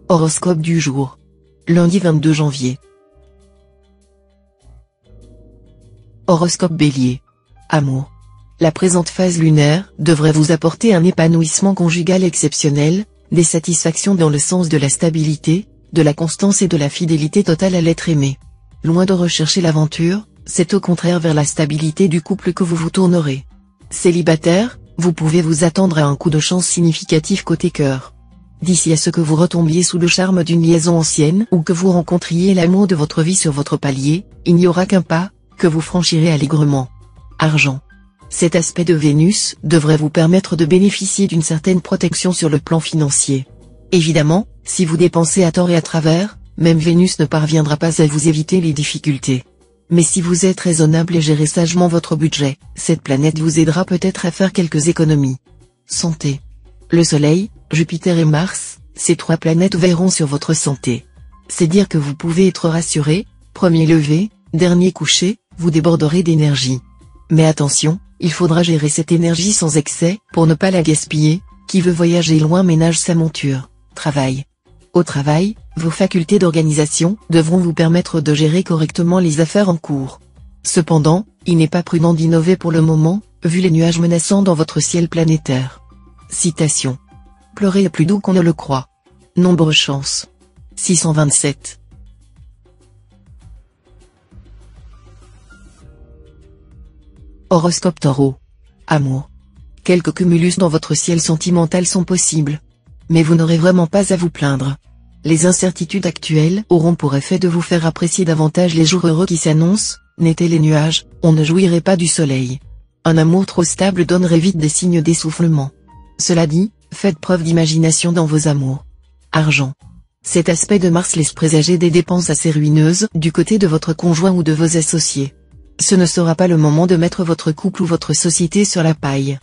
Horoscope du jour. Lundi 22 janvier. Horoscope Bélier. Amour. La présente phase lunaire devrait vous apporter un épanouissement conjugal exceptionnel, des satisfactions dans le sens de la stabilité, de la constance et de la fidélité totale à l'être aimé. Loin de rechercher l'aventure, c'est au contraire vers la stabilité du couple que vous vous tournerez. Célibataire, vous pouvez vous attendre à un coup de chance significatif côté cœur. D'ici à ce que vous retombiez sous le charme d'une liaison ancienne ou que vous rencontriez l'amour de votre vie sur votre palier, il n'y aura qu'un pas, que vous franchirez allègrement. Argent. Cet aspect de Vénus devrait vous permettre de bénéficier d'une certaine protection sur le plan financier. Évidemment, si vous dépensez à tort et à travers, même Vénus ne parviendra pas à vous éviter les difficultés. Mais si vous êtes raisonnable et gérez sagement votre budget, cette planète vous aidera peut-être à faire quelques économies. Santé. Le Soleil, Jupiter et Mars, ces trois planètes veilleront sur votre santé. C'est dire que vous pouvez être rassuré, premier lever, dernier coucher, vous déborderez d'énergie. Mais attention, il faudra gérer cette énergie sans excès, pour ne pas la gaspiller. Qui veut voyager loin ménage sa monture. Travail. Au travail, vos facultés d'organisation devront vous permettre de gérer correctement les affaires en cours. Cependant, il n'est pas prudent d'innover pour le moment, vu les nuages menaçants dans votre ciel planétaire. Citation. Pleurer est plus doux qu'on ne le croit. Nombre chance. 627. Horoscope Taureau. Amour. Quelques cumulus dans votre ciel sentimental sont possibles. Mais vous n'aurez vraiment pas à vous plaindre. Les incertitudes actuelles auront pour effet de vous faire apprécier davantage les jours heureux qui s'annoncent, n'étaient les nuages, on ne jouirait pas du soleil. Un amour trop stable donnerait vite des signes d'essoufflement. Cela dit, faites preuve d'imagination dans vos amours. Argent. Cet aspect de Mars laisse présager des dépenses assez ruineuses du côté de votre conjoint ou de vos associés. Ce ne sera pas le moment de mettre votre couple ou votre société sur la paille.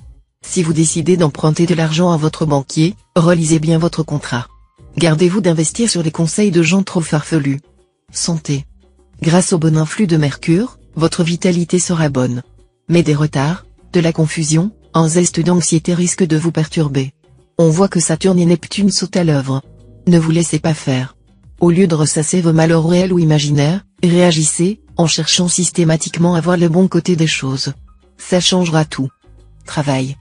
Si vous décidez d'emprunter de l'argent à votre banquier, relisez bien votre contrat. Gardez-vous d'investir sur les conseils de gens trop farfelus. Santé. Grâce au bon influx de Mercure, votre vitalité sera bonne. Mais des retards, de la confusion, un zeste d'anxiété risque de vous perturber. On voit que Saturne et Neptune sautent à l'œuvre. Ne vous laissez pas faire. Au lieu de ressasser vos malheurs réels ou imaginaires, réagissez, en cherchant systématiquement à voir le bon côté des choses. Ça changera tout. Travail.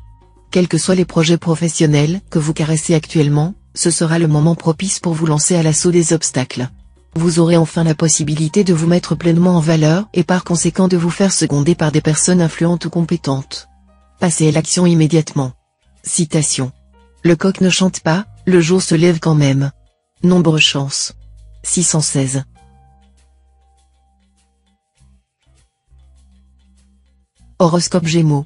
Quels que soient les projets professionnels que vous caressez actuellement, ce sera le moment propice pour vous lancer à l'assaut des obstacles. Vous aurez enfin la possibilité de vous mettre pleinement en valeur et par conséquent de vous faire seconder par des personnes influentes ou compétentes. Passez à l'action immédiatement. Citation. Le coq ne chante pas, le jour se lève quand même. Nombre chance. 616. Horoscope Gémeaux.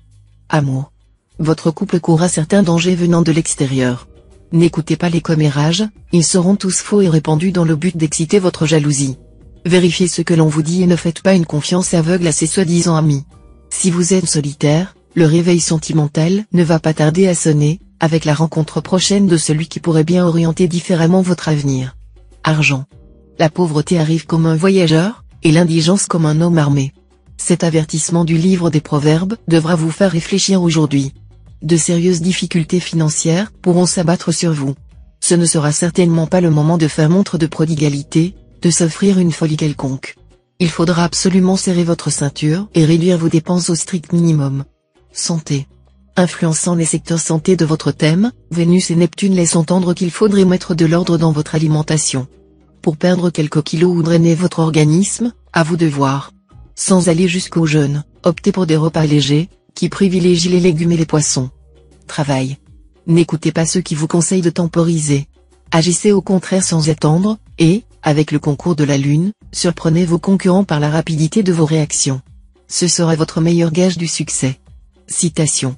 Amour. Votre couple courra certains dangers venant de l'extérieur. N'écoutez pas les commérages, ils seront tous faux et répandus dans le but d'exciter votre jalousie. Vérifiez ce que l'on vous dit et ne faites pas une confiance aveugle à ces soi-disant amis. Si vous êtes solitaire, le réveil sentimental ne va pas tarder à sonner, avec la rencontre prochaine de celui qui pourrait bien orienter différemment votre avenir. Argent. La pauvreté arrive comme un voyageur, et l'indigence comme un homme armé. Cet avertissement du livre des Proverbes devra vous faire réfléchir aujourd'hui. De sérieuses difficultés financières pourront s'abattre sur vous. Ce ne sera certainement pas le moment de faire montre de prodigalité, de s'offrir une folie quelconque. Il faudra absolument serrer votre ceinture et réduire vos dépenses au strict minimum. Santé. Influençant les secteurs santé de votre thème, Vénus et Neptune laissent entendre qu'il faudrait mettre de l'ordre dans votre alimentation. Pour perdre quelques kilos ou drainer votre organisme, à vous de voir. Sans aller jusqu'au jeûne, optez pour des repas légers, qui privilégient les légumes et les poissons. Travail. N'écoutez pas ceux qui vous conseillent de temporiser. Agissez au contraire sans attendre, et, avec le concours de la Lune, surprenez vos concurrents par la rapidité de vos réactions. Ce sera votre meilleur gage du succès. Citation.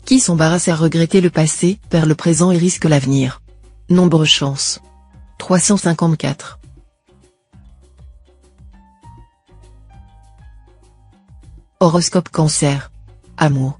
Qui s'embarrasse à regretter le passé, perd le présent et risque l'avenir. Nombre chance. 354. Horoscope Cancer. Amour.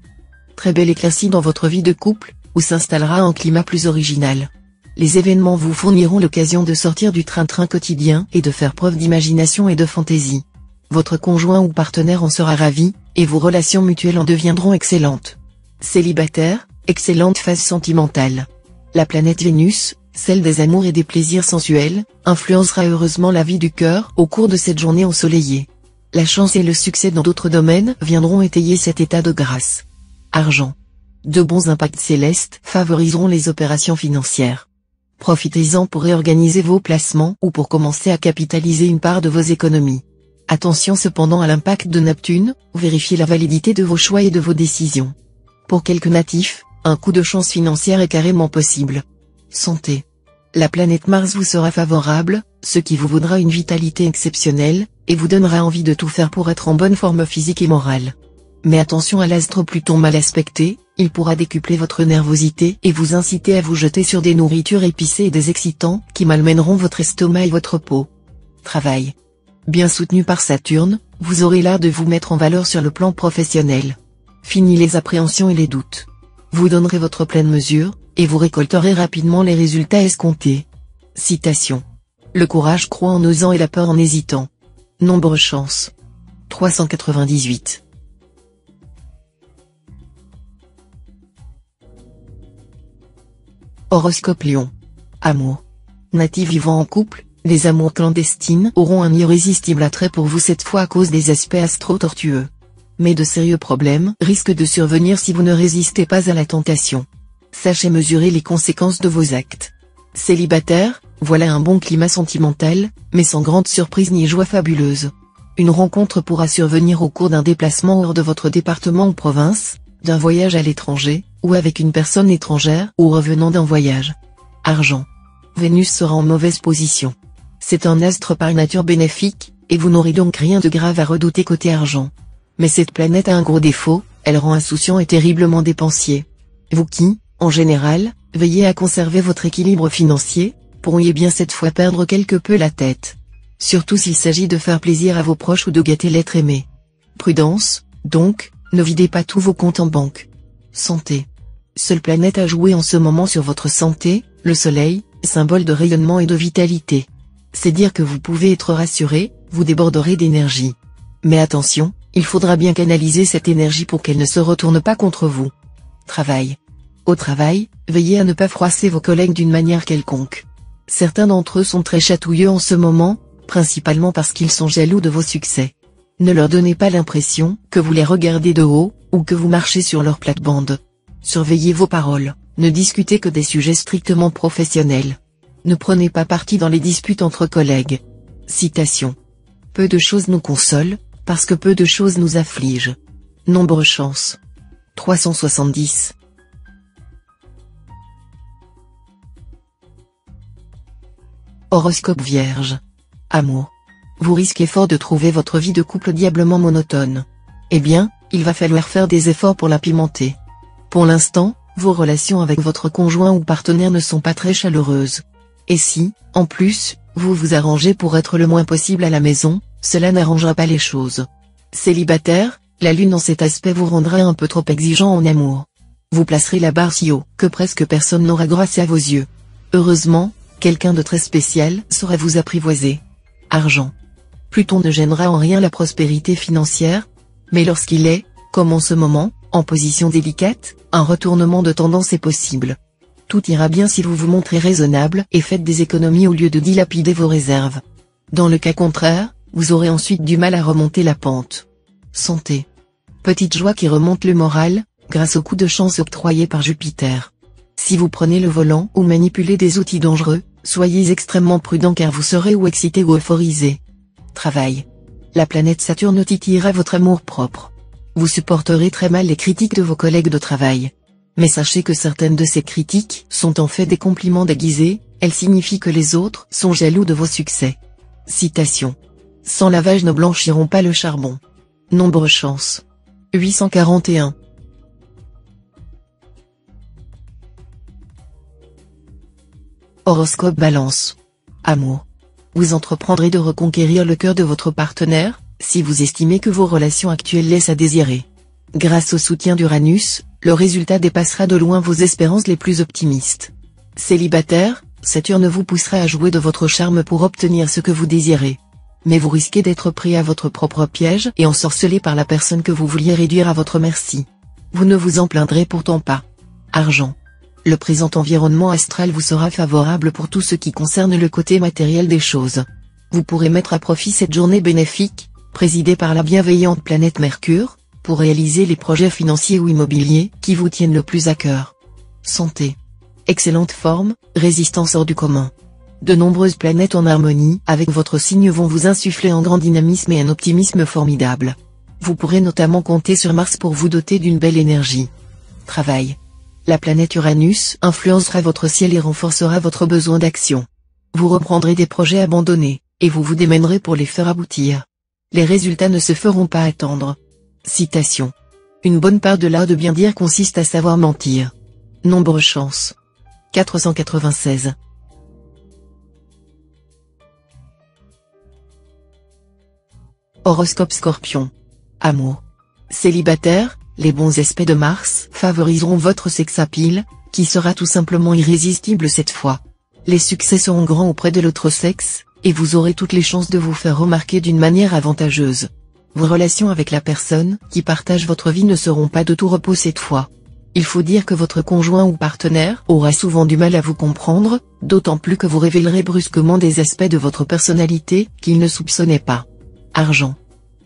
Très belle éclaircie dans votre vie de couple, où s'installera un climat plus original. Les événements vous fourniront l'occasion de sortir du train-train quotidien et de faire preuve d'imagination et de fantaisie. Votre conjoint ou partenaire en sera ravi, et vos relations mutuelles en deviendront excellentes. Célibataire, excellente phase sentimentale. La planète Vénus, celle des amours et des plaisirs sensuels, influencera heureusement la vie du cœur au cours de cette journée ensoleillée. La chance et le succès dans d'autres domaines viendront étayer cet état de grâce. Argent. De bons impacts célestes favoriseront les opérations financières. Profitez-en pour réorganiser vos placements ou pour commencer à capitaliser une part de vos économies. Attention cependant à l'impact de Neptune, vérifiez la validité de vos choix et de vos décisions. Pour quelques natifs, un coup de chance financière est carrément possible. Santé. La planète Mars vous sera favorable, ce qui vous vaudra une vitalité exceptionnelle, et vous donnera envie de tout faire pour être en bonne forme physique et morale. Mais attention à l'astre Pluton mal aspecté, il pourra décupler votre nervosité et vous inciter à vous jeter sur des nourritures épicées et des excitants qui malmèneront votre estomac et votre peau. Travail. Bien soutenu par Saturne, vous aurez l'art de vous mettre en valeur sur le plan professionnel. Fini les appréhensions et les doutes. Vous donnerez votre pleine mesure, et vous récolterez rapidement les résultats escomptés. Citation. Le courage croît en osant et la peur en hésitant. Nombre chance. 398. Horoscope Lion. Amour. Natifs vivant en couple, les amours clandestines auront un irrésistible attrait pour vous cette fois à cause des aspects astro-tortueux. Mais de sérieux problèmes risquent de survenir si vous ne résistez pas à la tentation. Sachez mesurer les conséquences de vos actes. Célibataire, voilà un bon climat sentimental, mais sans grande surprise ni joie fabuleuse. Une rencontre pourra survenir au cours d'un déplacement hors de votre département ou province, d'un voyage à l'étranger, ou avec une personne étrangère ou revenant d'un voyage. Argent. Vénus sera en mauvaise position. C'est un astre par nature bénéfique, et vous n'aurez donc rien de grave à redouter côté argent. Mais cette planète a un gros défaut, elle rend insouciant et terriblement dépensier. Vous qui, en général, veillez à conserver votre équilibre financier, pourriez bien cette fois perdre quelque peu la tête. Surtout s'il s'agit de faire plaisir à vos proches ou de gâter l'être aimé. Prudence, donc, ne videz pas tous vos comptes en banque. Santé. Seule planète à jouer en ce moment sur votre santé, le soleil, symbole de rayonnement et de vitalité. C'est dire que vous pouvez être rassuré, vous déborderez d'énergie. Mais attention, il faudra bien canaliser cette énergie pour qu'elle ne se retourne pas contre vous. Travail. Au travail, veillez à ne pas froisser vos collègues d'une manière quelconque. Certains d'entre eux sont très chatouilleux en ce moment, principalement parce qu'ils sont jaloux de vos succès. Ne leur donnez pas l'impression que vous les regardez de haut, ou que vous marchez sur leur plate-bande. Surveillez vos paroles, ne discutez que des sujets strictement professionnels. Ne prenez pas parti dans les disputes entre collègues. Citation. Peu de choses nous consolent, parce que peu de choses nous affligent. Nombre chance. 370. Horoscope Vierge. Amour. Vous risquez fort de trouver votre vie de couple diablement monotone. Eh bien, il va falloir faire des efforts pour la pimenter. Pour l'instant, vos relations avec votre conjoint ou partenaire ne sont pas très chaleureuses. Et si, en plus, vous vous arrangez pour être le moins possible à la maison, cela n'arrangera pas les choses. Célibataire, la lune en cet aspect vous rendra un peu trop exigeant en amour. Vous placerez la barre si haut que presque personne n'aura grâce à vos yeux. Heureusement, quelqu'un de très spécial saura vous apprivoiser. Argent. Pluton ne gênera en rien la prospérité financière, mais lorsqu'il est, comme en ce moment, en position délicate, un retournement de tendance est possible. Tout ira bien si vous vous montrez raisonnable et faites des économies au lieu de dilapider vos réserves. Dans le cas contraire, vous aurez ensuite du mal à remonter la pente. Santé. Petite joie qui remonte le moral, grâce au coup de chance octroyé par Jupiter. Si vous prenez le volant ou manipulez des outils dangereux, soyez extrêmement prudent car vous serez ou excité ou euphorisé. Travail. La planète Saturne titillera votre amour-propre. Vous supporterez très mal les critiques de vos collègues de travail. Mais sachez que certaines de ces critiques sont en fait des compliments déguisés, elles signifient que les autres sont jaloux de vos succès. Citation. Sans lavage ne blanchiront pas le charbon. Nombre chance. 841. Horoscope Balance. Amour. Vous entreprendrez de reconquérir le cœur de votre partenaire, si vous estimez que vos relations actuelles laissent à désirer. Grâce au soutien d'Uranus, le résultat dépassera de loin vos espérances les plus optimistes. Célibataire, Saturne vous poussera à jouer de votre charme pour obtenir ce que vous désirez. Mais vous risquez d'être pris à votre propre piège et ensorcelé par la personne que vous vouliez réduire à votre merci. Vous ne vous en plaindrez pourtant pas. Argent. Le présent environnement astral vous sera favorable pour tout ce qui concerne le côté matériel des choses. Vous pourrez mettre à profit cette journée bénéfique, présidée par la bienveillante planète Mercure, pour réaliser les projets financiers ou immobiliers qui vous tiennent le plus à cœur. Santé. Excellente forme, résistance hors du commun. De nombreuses planètes en harmonie avec votre signe vont vous insuffler un grand dynamisme et un optimisme formidable. Vous pourrez notamment compter sur Mars pour vous doter d'une belle énergie. Travail. La planète Uranus influencera votre ciel et renforcera votre besoin d'action. Vous reprendrez des projets abandonnés, et vous vous démènerez pour les faire aboutir. Les résultats ne se feront pas attendre. Citation. Une bonne part de l'art de bien dire consiste à savoir mentir. Nombre chance. 496. Horoscope Scorpion. Amour. Célibataire, les bons aspects de Mars favoriseront votre sex-appeal, qui sera tout simplement irrésistible cette fois. Les succès seront grands auprès de l'autre sexe, et vous aurez toutes les chances de vous faire remarquer d'une manière avantageuse. Vos relations avec la personne qui partage votre vie ne seront pas de tout repos cette fois. Il faut dire que votre conjoint ou partenaire aura souvent du mal à vous comprendre, d'autant plus que vous révélerez brusquement des aspects de votre personnalité qu'il ne soupçonnait pas. Argent.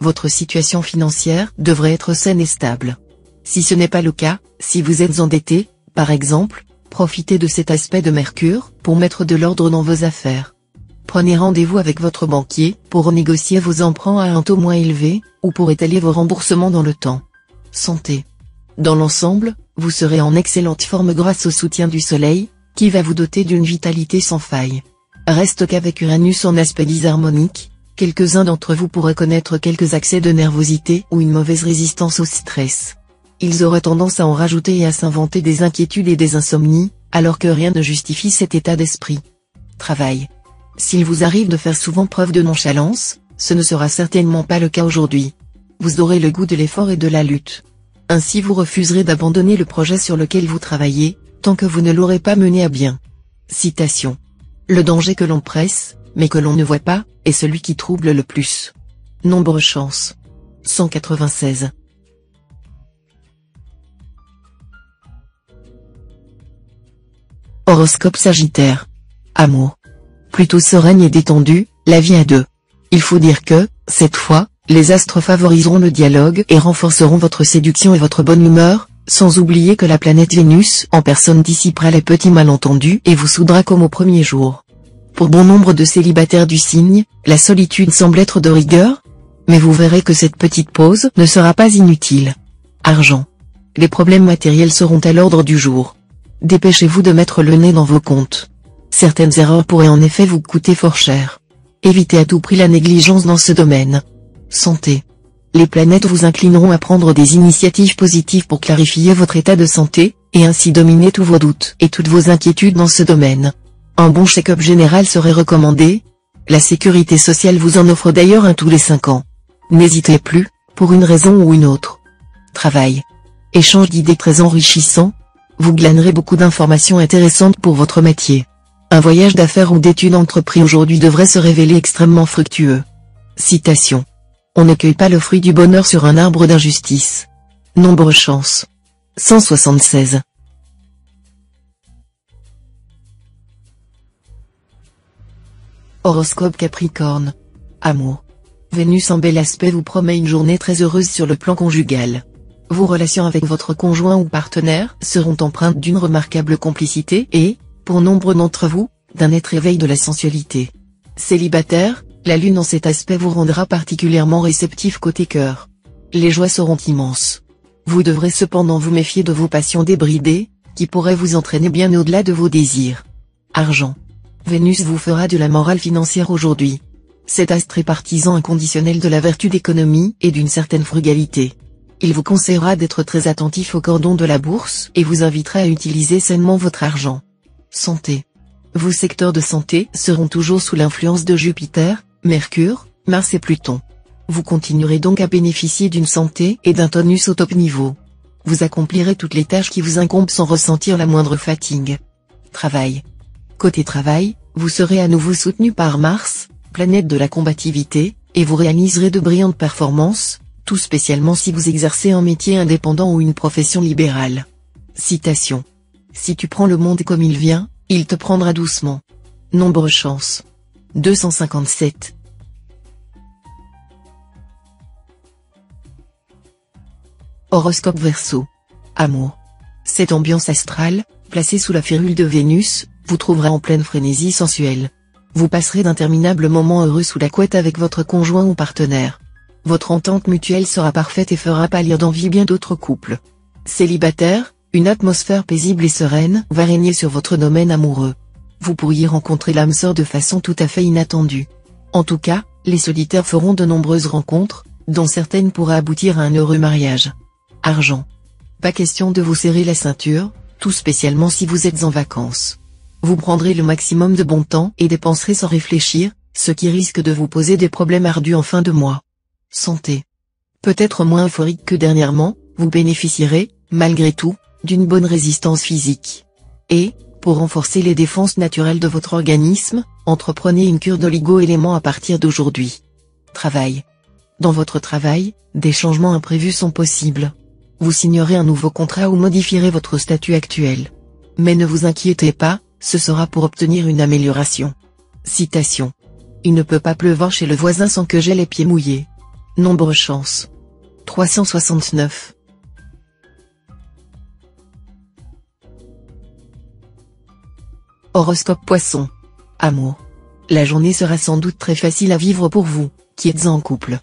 Votre situation financière devrait être saine et stable. Si ce n'est pas le cas, si vous êtes endetté, par exemple, profitez de cet aspect de Mercure pour mettre de l'ordre dans vos affaires. Prenez rendez-vous avec votre banquier pour renégocier vos emprunts à un taux moins élevé, ou pour étaler vos remboursements dans le temps. Santé. Dans l'ensemble, vous serez en excellente forme grâce au soutien du Soleil, qui va vous doter d'une vitalité sans faille. Reste qu'avec Uranus en aspect disharmonique, quelques-uns d'entre vous pourraient connaître quelques accès de nervosité ou une mauvaise résistance au stress. Ils auraient tendance à en rajouter et à s'inventer des inquiétudes et des insomnies, alors que rien ne justifie cet état d'esprit. Travail. S'il vous arrive de faire souvent preuve de nonchalance, ce ne sera certainement pas le cas aujourd'hui. Vous aurez le goût de l'effort et de la lutte. Ainsi vous refuserez d'abandonner le projet sur lequel vous travaillez, tant que vous ne l'aurez pas mené à bien. Citation. Le danger que l'on presse, mais que l'on ne voit pas, est celui qui trouble le plus. Nombre chance. 196. Horoscope Sagittaire. Amour. Plutôt sereine et détendue, la vie à deux. Il faut dire que, cette fois, les astres favoriseront le dialogue et renforceront votre séduction et votre bonne humeur, sans oublier que la planète Vénus en personne dissipera les petits malentendus et vous soudera comme au premier jour. Pour bon nombre de célibataires du signe, la solitude semble être de rigueur, mais vous verrez que cette petite pause ne sera pas inutile. Argent. Les problèmes matériels seront à l'ordre du jour. Dépêchez-vous de mettre le nez dans vos comptes. Certaines erreurs pourraient en effet vous coûter fort cher. Évitez à tout prix la négligence dans ce domaine. Santé. Les planètes vous inclineront à prendre des initiatives positives pour clarifier votre état de santé, et ainsi dominer tous vos doutes et toutes vos inquiétudes dans ce domaine. Un bon check-up général serait recommandé. La sécurité sociale vous en offre d'ailleurs un tous les 5 ans. N'hésitez plus, pour une raison ou une autre. Travail. Échange d'idées très enrichissant. Vous glanerez beaucoup d'informations intéressantes pour votre métier. Un voyage d'affaires ou d'études entrepris aujourd'hui devrait se révéler extrêmement fructueux. Citation. On ne cueille pas le fruit du bonheur sur un arbre d'injustice. Nombre chance. 176. Horoscope Capricorne. Amour. Vénus en bel aspect vous promet une journée très heureuse sur le plan conjugal. Vos relations avec votre conjoint ou partenaire seront empreintes d'une remarquable complicité et, pour nombre d'entre vous, d'un net réveil de la sensualité. Célibataire, la lune en cet aspect vous rendra particulièrement réceptif côté cœur. Les joies seront immenses. Vous devrez cependant vous méfier de vos passions débridées, qui pourraient vous entraîner bien au-delà de vos désirs. Argent. Vénus vous fera de la morale financière aujourd'hui. Cet astre est partisan inconditionnel de la vertu d'économie et d'une certaine frugalité. Il vous conseillera d'être très attentif au cordon de la bourse et vous invitera à utiliser sainement votre argent. Santé. Vos secteurs de santé seront toujours sous l'influence de Jupiter, Mercure, Mars et Pluton. Vous continuerez donc à bénéficier d'une santé et d'un tonus au top niveau. Vous accomplirez toutes les tâches qui vous incombent sans ressentir la moindre fatigue. Travail. Côté travail, vous serez à nouveau soutenu par Mars, planète de la combativité, et vous réaliserez de brillantes performances, tout spécialement si vous exercez un métier indépendant ou une profession libérale. Citation. Si tu prends le monde comme il vient, il te prendra doucement. Nombre chance. 257. Horoscope Verseau. Amour. Cette ambiance astrale, placée sous la férule de Vénus, vous trouvera en pleine frénésie sensuelle. Vous passerez d'interminables moments heureux sous la couette avec votre conjoint ou partenaire. Votre entente mutuelle sera parfaite et fera pâlir d'envie bien d'autres couples. Célibataire, une atmosphère paisible et sereine va régner sur votre domaine amoureux. Vous pourriez rencontrer l'âme sœur de façon tout à fait inattendue. En tout cas, les solitaires feront de nombreuses rencontres, dont certaines pourraient aboutir à un heureux mariage. Argent. Pas question de vous serrer la ceinture, tout spécialement si vous êtes en vacances. Vous prendrez le maximum de bon temps et dépenserez sans réfléchir, ce qui risque de vous poser des problèmes ardus en fin de mois. Santé. Peut-être moins euphorique que dernièrement, vous bénéficierez, malgré tout, d'une bonne résistance physique. Et, pour renforcer les défenses naturelles de votre organisme, entreprenez une cure d'oligo-éléments à partir d'aujourd'hui. Travail. Dans votre travail, des changements imprévus sont possibles. Vous signerez un nouveau contrat ou modifierez votre statut actuel. Mais ne vous inquiétez pas, ce sera pour obtenir une amélioration. Citation. Il ne peut pas pleuvoir chez le voisin sans que j'aie les pieds mouillés. Nombre chance. 369. Horoscope Poisson. Amour. La journée sera sans doute très facile à vivre pour vous, qui êtes en couple.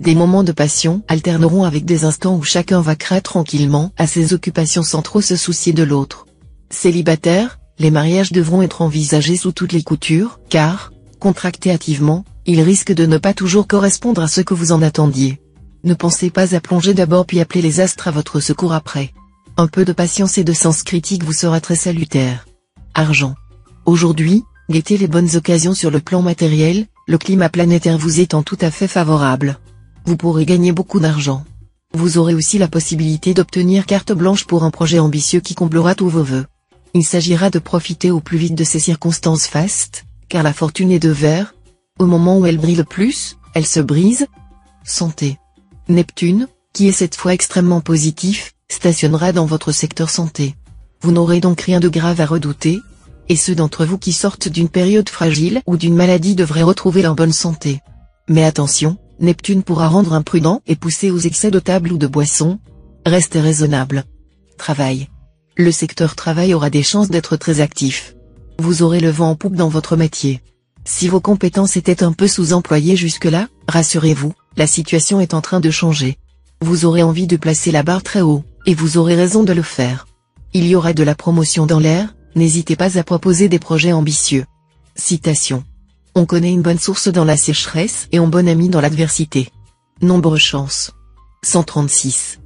Des moments de passion alterneront avec des instants où chacun vaquera tranquillement à ses occupations sans trop se soucier de l'autre. Célibataire, les mariages devront être envisagés sous toutes les coutures, car, contractés hâtivement, ils risquent de ne pas toujours correspondre à ce que vous en attendiez. Ne pensez pas à plonger d'abord puis appeler les astres à votre secours après. Un peu de patience et de sens critique vous sera très salutaire. Argent. Aujourd'hui, guettez les bonnes occasions sur le plan matériel, le climat planétaire vous étant tout à fait favorable. Vous pourrez gagner beaucoup d'argent. Vous aurez aussi la possibilité d'obtenir carte blanche pour un projet ambitieux qui comblera tous vos vœux. Il s'agira de profiter au plus vite de ces circonstances fastes, car la fortune est de verre. Au moment où elle brille le plus, elle se brise. Santé. Neptune, qui est cette fois extrêmement positif, stationnera dans votre secteur santé. Vous n'aurez donc rien de grave à redouter, et ceux d'entre vous qui sortent d'une période fragile ou d'une maladie devraient retrouver leur bonne santé. Mais attention, Neptune pourra rendre imprudent et pousser aux excès de table ou de boisson. Restez raisonnable. Travail. Le secteur travail aura des chances d'être très actif. Vous aurez le vent en poupe dans votre métier. Si vos compétences étaient un peu sous-employées jusque-là, rassurez-vous, la situation est en train de changer. Vous aurez envie de placer la barre très haut, et vous aurez raison de le faire. Il y aura de la promotion dans l'air, n'hésitez pas à proposer des projets ambitieux. Citation. On connaît une bonne source dans la sécheresse et un bon ami dans l'adversité. Nombre chance. 136.